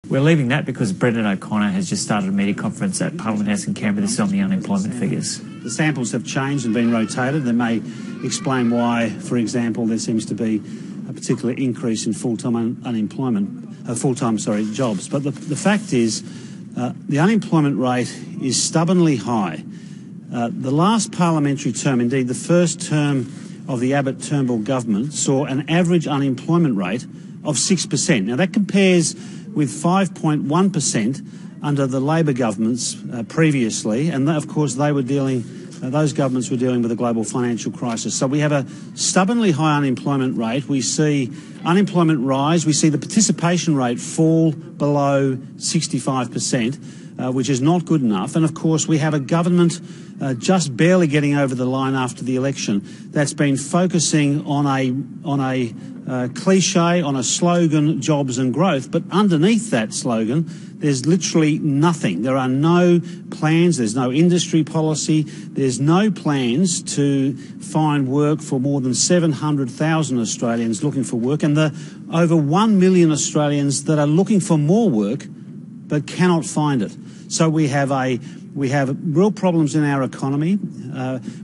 We're leaving that because Brendan O'Connor has just started a media conference at Parliament House in Canberra. This is on the unemployment figures. The samples have changed and been rotated. They may explain why, for example, there seems to be a particular increase in full-time jobs. But the fact is, the unemployment rate is stubbornly high. The last parliamentary term, indeed the first term of the Abbott-Turnbull government, saw an average unemployment rate of 6%. Now that compares with 5.1% under the Labor governments previously, and of course those governments were dealing with a global financial crisis. So we have a stubbornly high unemployment rate. We see unemployment rise. We see the participation rate fall below 65%, which is not good enough. And of course we have a government just barely getting over the line after the election that's been focusing on a cliche, on a slogan, jobs and growth. But underneath that slogan, there's literally nothing. There are no plans, there's no industry policy, there's no plans to find work for more than 700,000 Australians looking for work, and the over 1 million Australians that are looking for more work but cannot find it. So we have real problems in our economy.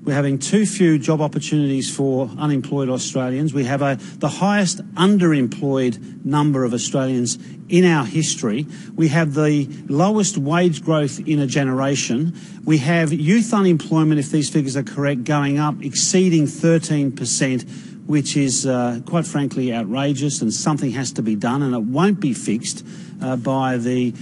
We're having too few job opportunities for unemployed Australians. We have the highest underemployed number of Australians in our history. We have the lowest wage growth in a generation. We have youth unemployment, if these figures are correct, going up, exceeding 13%, which is quite frankly outrageous, and something has to be done, and it won't be fixed by the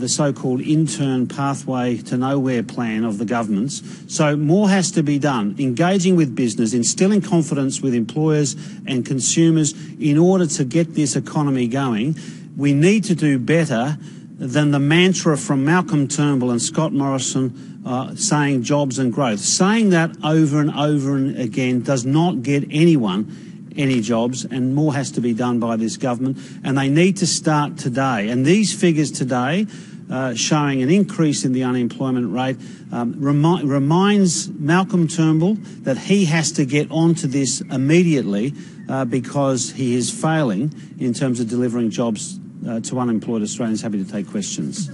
so-called intern pathway to nowhere plan of the governments. So more has to be done, engaging with business, instilling confidence with employers and consumers in order to get this economy going. We need to do better than the mantra from Malcolm Turnbull and Scott Morrison saying jobs and growth. Saying that over and over and again does not get anyone any jobs, and more has to be done by this government, and they need to start today. And these figures today showing an increase in the unemployment rate reminds Malcolm Turnbull that he has to get onto this immediately because he is failing in terms of delivering jobs to unemployed Australians. Happy to take questions.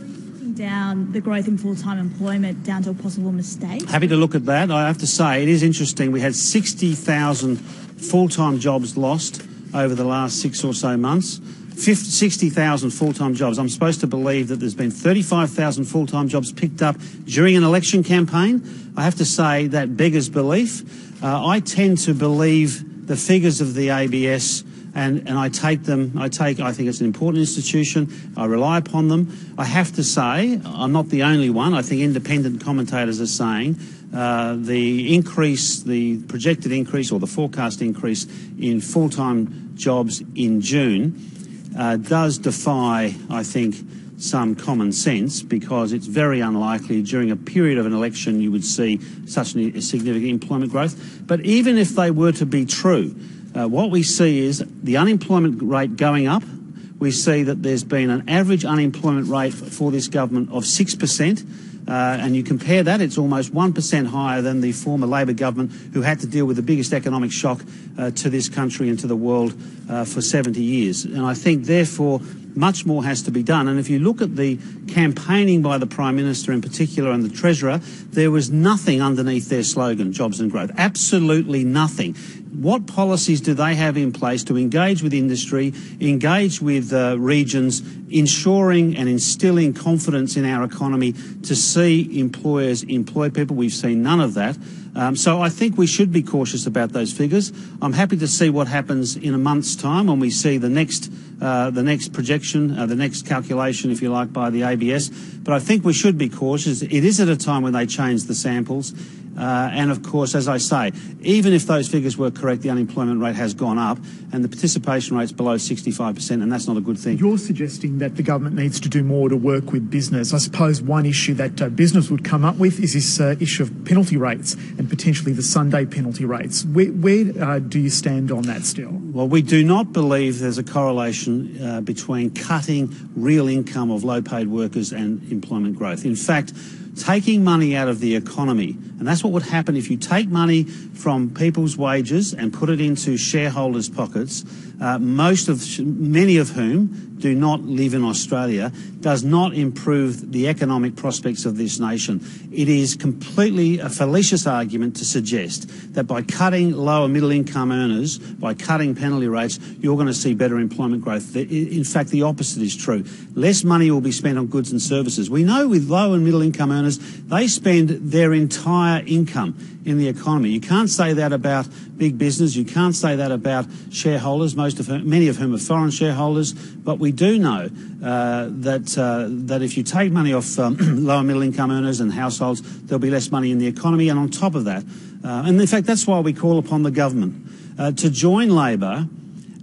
Down the growth in full-time employment down to a possible mistake? Happy to look at that. I have to say it is interesting. We had 60,000 full-time jobs lost over the last 6 or so months. 60,000 full-time jobs. I'm supposed to believe that there's been 35,000 full-time jobs picked up during an election campaign. I have to say that beggars belief. I tend to believe the figures of the ABS, and I take them. I think it's an important institution. I rely upon them. I have to say, I'm not the only one. I think independent commentators are saying the projected increase or the forecast increase in full-time jobs in June does defy, I think, some common sense, because it's very unlikely during a period of an election you would see such a significant employment growth. But even if they were to be true, what we see is the unemployment rate going up. We see that there's been an average unemployment rate for this government of 6%. And you compare that, it's almost 1% higher than the former Labor government, who had to deal with the biggest economic shock to this country and to the world for 70 years. And I think, therefore, much more has to be done. And if you look at the campaigning by the Prime Minister in particular and the Treasurer, there was nothing underneath their slogan, jobs and growth. Absolutely nothing. What policies do they have in place to engage with industry, engage with regions, ensuring and instilling confidence in our economy to see employers employ people? We've seen none of that. So I think we should be cautious about those figures. I'm happy to see what happens in a month's time when we see the next projection, the next calculation, if you like, by the ABS. But I think we should be cautious. It is at a time when they change the samples. And of course, as I say, even if those figures were correct, the unemployment rate has gone up and the participation rate's below 65%, and that's not a good thing. You're suggesting that the government needs to do more to work with business. I suppose one issue that business would come up with is this issue of penalty rates and potentially the Sunday penalty rates. Where do you stand on that still? Well, we do not believe there's a correlation between cutting real income of low-paid workers and employment growth. In fact, taking money out of the economy, and that's what would happen if you take money from people's wages and put it into shareholders' pockets, many of whom do not live in Australia, does not improve the economic prospects of this nation. It is completely a fallacious argument to suggest that by cutting lower middle income earners, by cutting penalty rates, you're going to see better employment growth. In fact, the opposite is true. Less money will be spent on goods and services. We know with low and middle income earners, they spend their entire income in the economy. You can't say that about big business. You can't say that about shareholders, many of whom are foreign shareholders. But we do know that if you take money off lower middle income earners and households, there'll be less money in the economy. And on top of that, and in fact, that's why we call upon the government to join Labor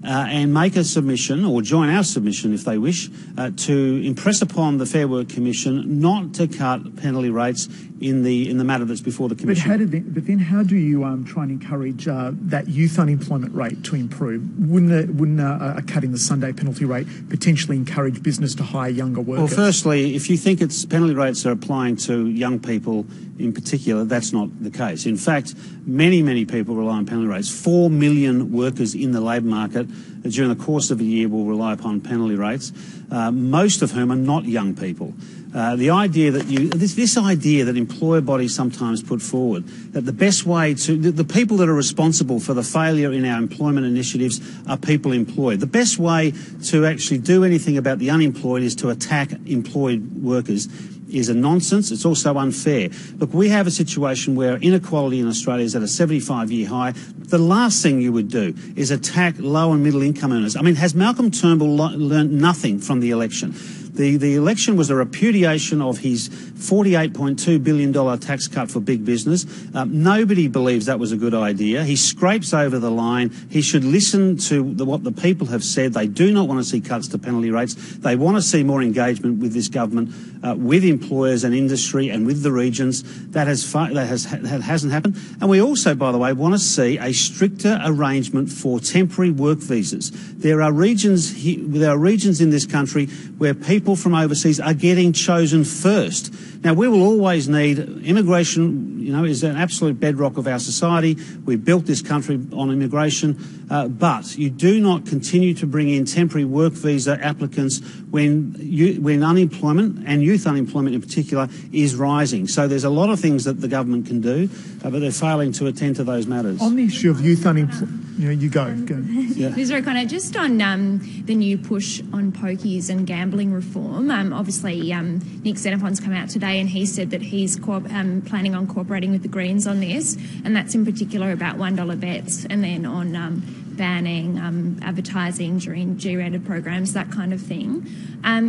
and make a submission, or join our submission if they wish, to impress upon the Fair Work Commission not to cut penalty rates in the matter that's before the Commission. But then how do you try and encourage that youth unemployment rate to improve? Wouldn't a cut in the Sunday penalty rate potentially encourage business to hire younger workers? Well, firstly, if you think penalty rates are applying to young people in particular, that's not the case. In fact, many people rely on penalty rates. 4 million workers in the labour market during the course of a year will rely upon penalty rates, most of whom are not young people. The idea that this idea that employer bodies sometimes put forward, that the best way the people that are responsible for the failure in our employment initiatives are people employed. The best way to actually do anything about the unemployed is to attack employed workers is a nonsense. It's also unfair. Look, we have a situation where inequality in Australia is at a 75-year high. The last thing you would do is attack low and middle income earners. I mean, has Malcolm Turnbull learnt nothing from the election? The election was a repudiation of his $48.2 billion tax cut for big business. Nobody believes that was a good idea. He scrapes over the line. He should listen to what the people have said. They do not want to see cuts to penalty rates. They want to see more engagement with this government, with employers and industry and with the regions. That hasn't happened. And we also, by the way, want to see a stricter arrangement for temporary work visas. There are regions in this country where people from overseas are getting chosen first. Now, we will always need immigration, is an absolute bedrock of our society. We've built this country on immigration, but you do not continue to bring in temporary work visa applicants when unemployment, and youth unemployment in particular, is rising. So there's a lot of things that the government can do, but they're failing to attend to those matters. On the issue of youth unemployment, you go. Yeah. Ms. O'Connor, just on the new push on pokies and gambling reform, obviously Nick Xenophon's come out today and he said that he's planning on cooperating with the Greens on this, and that's in particular about $1 bets, and then on banning advertising during G-rated programs, that kind of thing.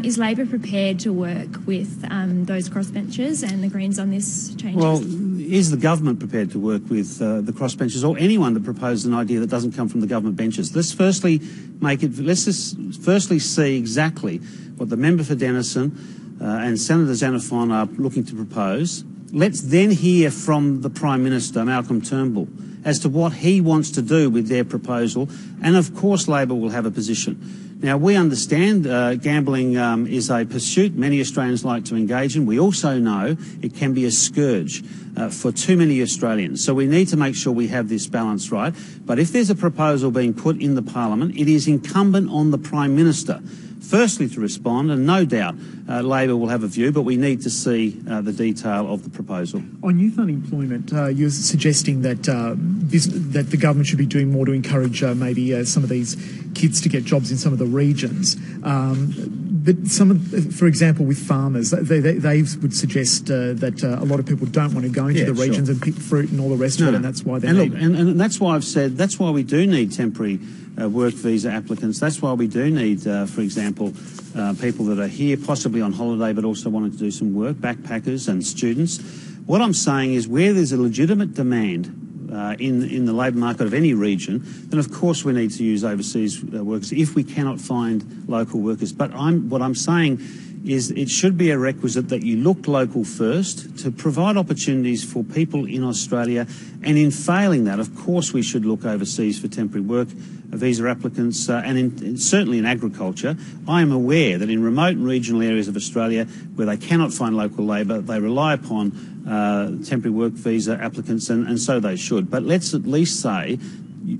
Is Labor prepared to work with those crossbenchers and the Greens on this change? Well, is the government prepared to work with the crossbenchers or anyone that proposes an idea that doesn't come from the government benches? Let's just firstly see exactly what the member for Denison and Senator Xenophon are looking to propose. Let's then hear from the Prime Minister, Malcolm Turnbull, as to what he wants to do with their proposal. And of course Labor will have a position. Now, we understand gambling is a pursuit many Australians like to engage in. We also know it can be a scourge for too many Australians. So we need to make sure we have this balance right. But if there's a proposal being put in the Parliament, it is incumbent on the Prime Minister firstly to respond, and no doubt Labor will have a view, but we need to see the detail of the proposal. On youth unemployment, you're suggesting that that the government should be doing more to encourage maybe some of these kids to get jobs in some of the regions. But for example, with farmers, they would suggest that a lot of people don't want to go into the regions and pick fruit and all the rest of it, and that's why they and that's why I've said that's why we do need temporary work visa applicants. That's why we do need, for example, people that are here possibly on holiday but also wanting to do some work, backpackers and students. What I'm saying is where there's a legitimate demand in the labour market of any region, then of course we need to use overseas workers if we cannot find local workers. But what I'm saying is it should be a requisite that you look local first to provide opportunities for people in Australia, and in failing that, of course, we should look overseas for temporary work visa applicants, and certainly in agriculture. I am aware that in remote and regional areas of Australia where they cannot find local labour, they rely upon temporary work visa applicants, and so they should. But let's at least say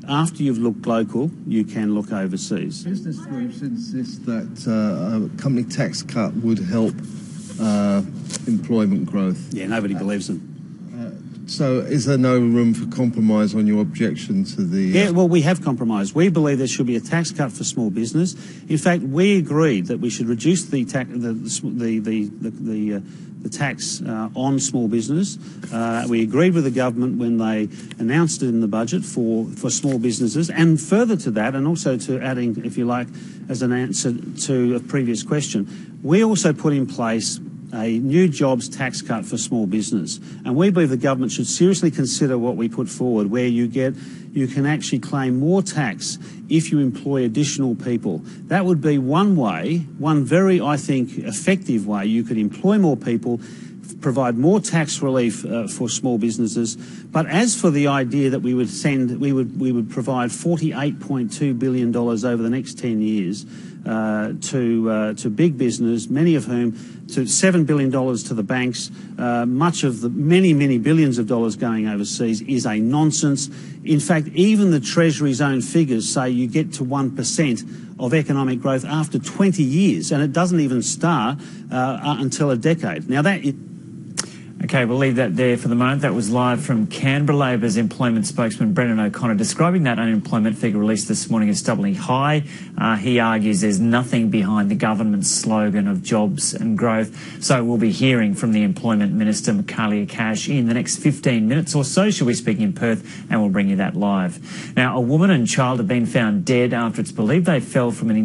after you've looked local, you can look overseas. Business groups insist that a company tax cut would help employment growth. Yeah, nobody believes them. So is there no room for compromise on your objection to the... Yeah, well, we have compromised. We believe there should be a tax cut for small business. In fact, we agreed that we should reduce the tax on small business. We agreed with the government when they announced it in the budget for small businesses, and further to that, and also to adding, if you like, as an answer to a previous question, we also put in place a new jobs tax cut for small business. And we believe the government should seriously consider what we put forward, where you can actually claim more tax if you employ additional people. That would be one way, one very, I think, effective way you could employ more people, provide more tax relief for small businesses. But as for the idea that we would provide $48.2 billion over the next 10 years to big business, many of whom, to $7 billion to the banks, much of the many billions of dollars going overseas, is a nonsense. In fact, even the Treasury's own figures say you get to 1% of economic growth after 20 years, and it doesn't even start until a decade. Now Okay, we'll leave that there for the moment. That was live from Canberra. Labor's employment spokesman Brendan O'Connor describing that unemployment figure released this morning as stubbornly high. He argues there's nothing behind the government's slogan of jobs and growth. So we'll be hearing from the Employment Minister, Michaelia Cash, in the next 15 minutes or so. She'll be speaking in Perth, and we'll bring you that live. Now, a woman and child have been found dead after it's believed they fell from an